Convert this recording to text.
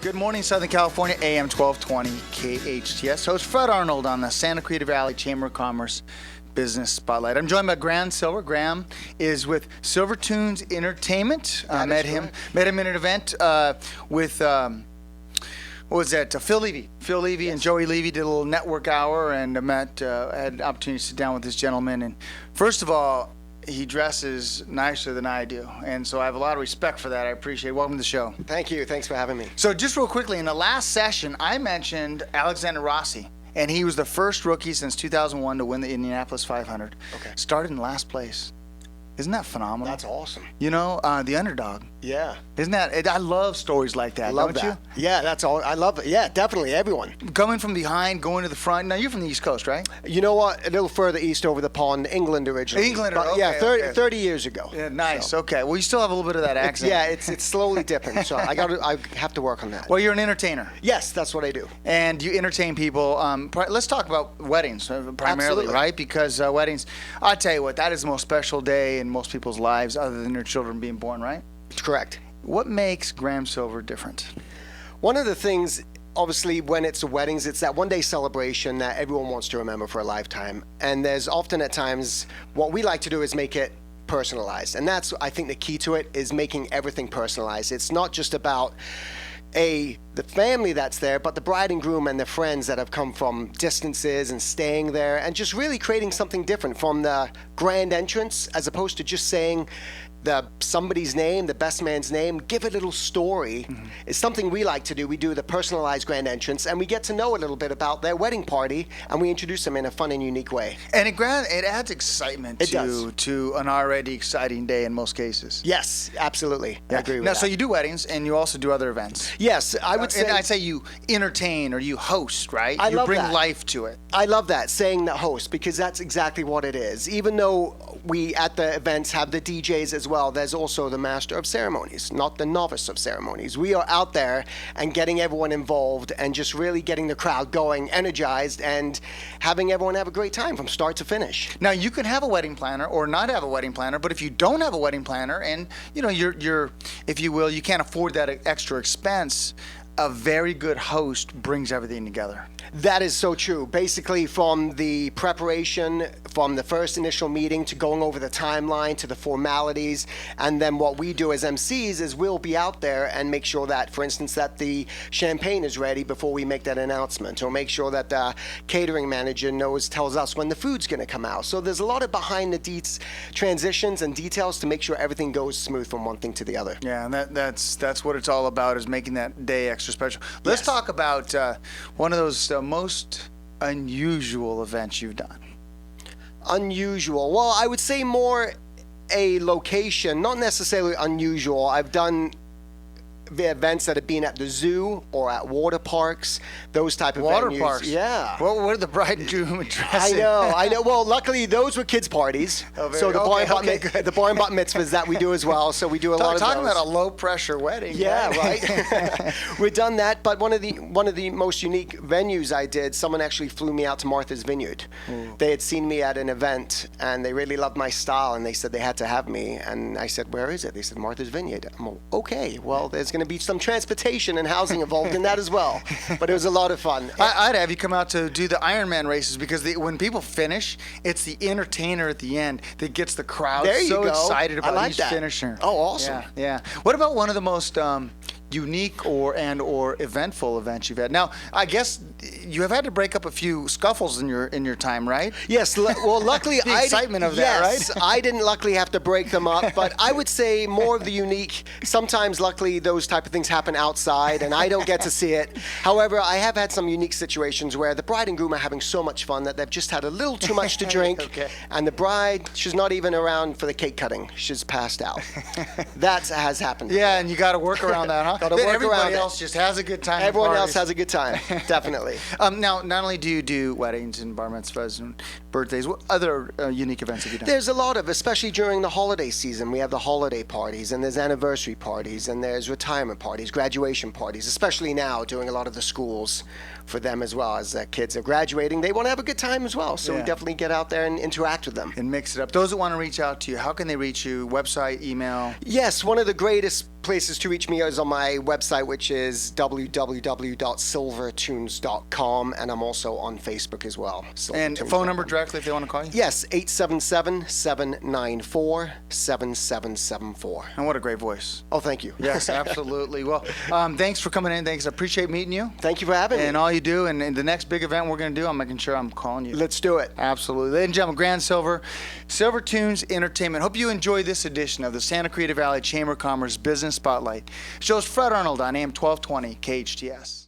Good morning, Southern California, AM 1220 KHTS. Host Fred Arnold on the Santa Clarita Valley Chamber of Commerce Business Spotlight. I'm joined by Graham Silver. Graham is with Silvertunes Entertainment. Met him in an event with what was that? Phil Levy. Phil Levy and Joey Levy did a little network hour, and had an opportunity to sit down with this gentleman. And first of all, he dresses nicer than I do, and so I have a lot of respect for that. I appreciate it. Welcome to the show. Thank you. Thanks for having me. So just real quickly, in the last session, I mentioned Alexander Rossi, and he was the first rookie since 2001 to win the Indianapolis 500. Okay. Started in last place. Isn't that phenomenal? That's awesome. You know, the underdog. Yeah. Isn't that? I love stories like that. Love don't that. Yeah, that's all. I love it. Yeah, definitely. Everyone. Coming from behind, going to the front. Now, you're from the East Coast, right? You know what? A little further east over the pond, England originally. England, but, okay. Yeah, 30 years ago. Yeah, nice. So. Okay. Well, you still have a little bit of that accent. It's slowly dipping, so I have to work on that. Well, you're an entertainer. Yes, that's what I do. And you entertain people. Let's talk about weddings primarily, Absolutely. right? Because weddings, I'll tell you what, that is the most special day in most people's lives other than their children being born, right? Correct. What makes Graham Silver different? One of the things, obviously, when it's weddings, it's that one-day celebration that everyone wants to remember for a lifetime. And there's often at times, what we like to do is make it personalized. And that's, I think, the key to it is making everything personalized. It's not just about the family that's there, but the bride and groom and their friends that have come from distances and staying there, and just really creating something different from the grand entrance, as opposed to just saying somebody's name, the best man's name. Give a little story. Mm-hmm. It's something we like to do. We do the personalized grand entrance, and we get to know a little bit about their wedding party, and we introduce them in a fun and unique way. And it adds excitement to an already exciting day in most cases. Yes, absolutely. Yeah. I agree with that. So you do weddings, and you also do other events. Yes, I would say. And I'd say you entertain or you host, right? I love bring that. life to it. I love that, saying the host, because that's exactly what it is. Even though we at the events have the DJs as well, there's also the master of ceremonies, not the novice of ceremonies. We are out there and getting everyone involved and just really getting the crowd going, energized, and having everyone have a great time from start to finish. Now, you can have a wedding planner or not have a wedding planner, but if you don't have a wedding planner and, you know, you're if you will, you can't afford that extra expense, a very good host brings everything together. That is so true. Basically, from the preparation, from the first initial meeting to going over the timeline to the formalities, and then what we do as MCs is we'll be out there and make sure that, for instance, that the champagne is ready before we make that announcement, or make sure that the catering manager tells us when the food's going to come out. So there's a lot of behind the transitions and details to make sure everything goes smooth from one thing to the other. Yeah, and that's what it's all about, is making that day extra special. Let's talk about one of those most unusual events you've done. Unusual. Well, I would say more a location, not necessarily unusual. I've done the events that have been at the zoo or at water parks, those type of water venues. Parks. Yeah. What are the bride and groom dressing? I know. Well, luckily those were kids' parties. So the boy and bat mitzvahs that we do as well. So we do a lot of those. Talking about a low pressure wedding. Yeah, right. We've done that, but one of the most unique venues I did, someone actually flew me out to Martha's Vineyard. Ooh. They had seen me at an event and they really loved my style, and they said they had to have me. And I said, "Where is it?" They said, "Martha's Vineyard." I'm like, okay. Well, there's going to be some transportation and housing involved in that as well, but it was a lot of fun. I'd have you come out to do the Ironman races, because when people finish, it's the entertainer at the end that gets the crowd so excited about each finisher. Oh, awesome. Yeah. What about one of the most unique or eventful events you've had? Now, I guess you have had to break up a few scuffles in your time, right? Yes. Well, luckily, the excitement of that, right? Yes, I didn't luckily have to break them up, but I would say more of the unique. Sometimes, luckily, those type of things happen outside, and I don't get to see it. However, I have had some unique situations where the bride and groom are having so much fun that they've just had a little too much to drink, and the bride, she's not even around for the cake cutting. She's passed out. That has happened. Yeah, and you got to work around that, huh? Everybody else just has a good time. Everyone else has a good time, definitely. Now, not only do you do weddings and bar mitzvahs and birthdays, what other unique events have you done? There's a lot of, especially during the holiday season. We have the holiday parties, and there's anniversary parties, and there's retirement parties, graduation parties, especially now doing a lot of the schools for them as well. As kids are graduating, they want to have a good time as well. So we definitely get out there and interact with them. And mix it up. Those that want to reach out to you, how can they reach you? Website, email? Yes, one of the greatest places to reach me is on my website, which is www.silvertunes.com, and I'm also on Facebook as well. And phone number directly if they want to call you? Yes, 877-794-7774. And what a great voice. Oh, thank you. Yes, absolutely. Well, thanks for coming in. Thanks. I appreciate meeting you. Thank you for having me. And all you do, and the next big event we're going to do, I'm making sure I'm calling you. Let's do it. Absolutely. Ladies and gentlemen, Grand Silver, Silvertunes Entertainment. Hope you enjoyed this edition of the Santa Clarita Valley Chamber of Commerce Business Spotlight. Shows Fred Arnold on AM 1220 KHTS.